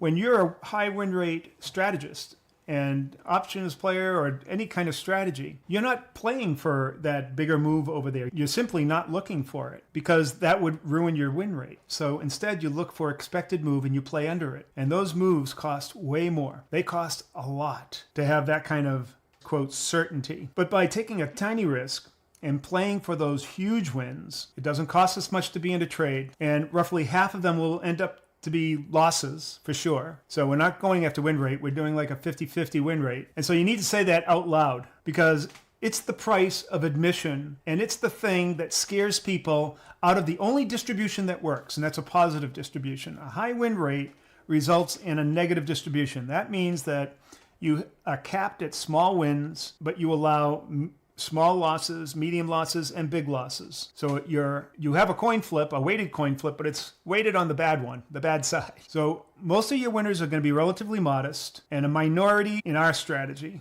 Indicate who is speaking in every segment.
Speaker 1: When you're a high win rate strategist and options player or any kind of strategy, you're not playing for that bigger move over there. You're simply not looking for it because that would ruin your win rate. So instead you look for expected move and you play under it. And those moves cost way more. They cost a lot to have that kind of, quote, certainty. But by taking a tiny risk and playing for those huge wins, it doesn't cost us much to be in a trade, and roughly half of them will end up to be losses for sure. So we're not going after win rate, we're doing like a 50-50 win rate. And so you need to say that out loud because it's the price of admission, and it's the thing that scares people out of the only distribution that works, and that's a positive distribution. A high win rate results in a negative distribution. That means that you are capped at small wins, but you allow small losses, medium losses, and big losses. So you have a coin flip, a weighted coin flip, but it's weighted on the bad one, the bad side. So most of your winners are going to be relatively modest, and a minority in our strategy.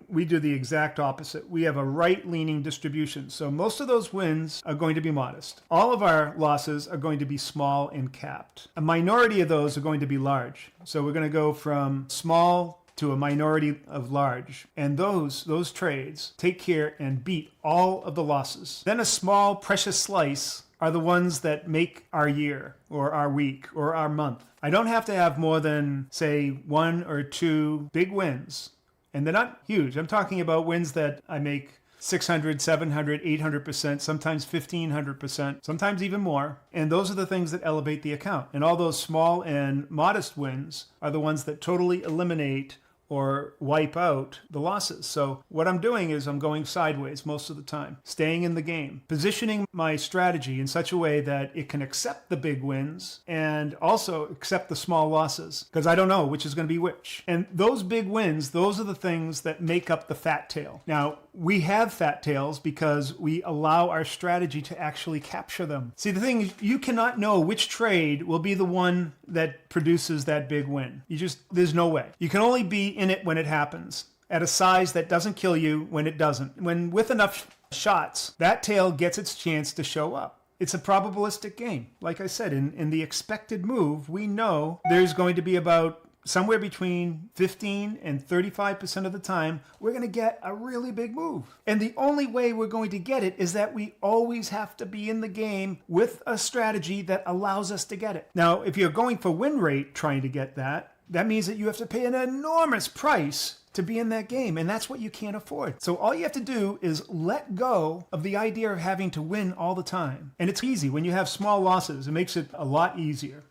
Speaker 1: We do the exact opposite. We have a right-leaning distribution. So most of those wins are going to be modest. All of our losses are going to be small and capped. A minority of those are going to be large. So we're going to go from small to a minority of large. And those trades take care and beat all of the losses. Then a small precious slice are the ones that make our year or our week or our month. I don't have to have more than, say, 1 or 2 big wins. And they're not huge. I'm talking about wins that I make 600, 700, 800%, sometimes 1,500%, sometimes even more. And those are the things that elevate the account. And all those small and modest wins are the ones that totally eliminate or wipe out the losses. So what I'm doing is I'm going sideways most of the time, staying in the game, positioning my strategy in such a way that it can accept the big wins and also accept the small losses, because I don't know which is going to be which. And those big wins, those are the things that make up the fat tail. Now, we have fat tails because we allow our strategy to actually capture them. See, the thing is, you cannot know which trade will be the one that produces that big win. There's no way. You can only be in it when it happens, at a size that doesn't kill you when it doesn't. When with enough shots, that tail gets its chance to show up. It's a probabilistic game. Like I said, in the expected move, we know there's going to be about somewhere between 15 and 35% of the time, we're going to get a really big move. And the only way we're going to get it is that we always have to be in the game with a strategy that allows us to get it. Now, if you're going for win rate trying to get that means that you have to pay an enormous price to be in that game, and that's what you can't afford. So all you have to do is let go of the idea of having to win all the time. And it's easy. When you have small losses, it makes it a lot easier.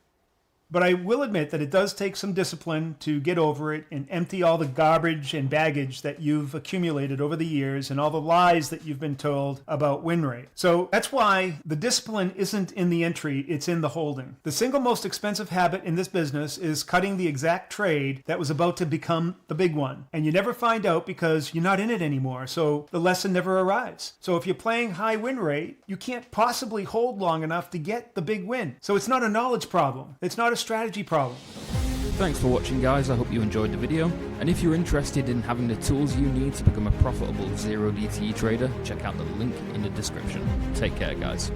Speaker 1: But I will admit that it does take some discipline to get over it and empty all the garbage and baggage that you've accumulated over the years and all the lies that you've been told about win rate. So that's why the discipline isn't in the entry, it's in the holding. The single most expensive habit in this business is cutting the exact trade that was about to become the big one. And you never find out because you're not in it anymore, so the lesson never arrives. So if you're playing high win rate, you can't possibly hold long enough to get the big win. So it's not a knowledge problem. It's not a strategy problem.
Speaker 2: Thanks for watching, guys. I hope you enjoyed the video, and if you're interested in having the tools you need to become a profitable 0DTE trader, check out the link in the description. Take care, guys.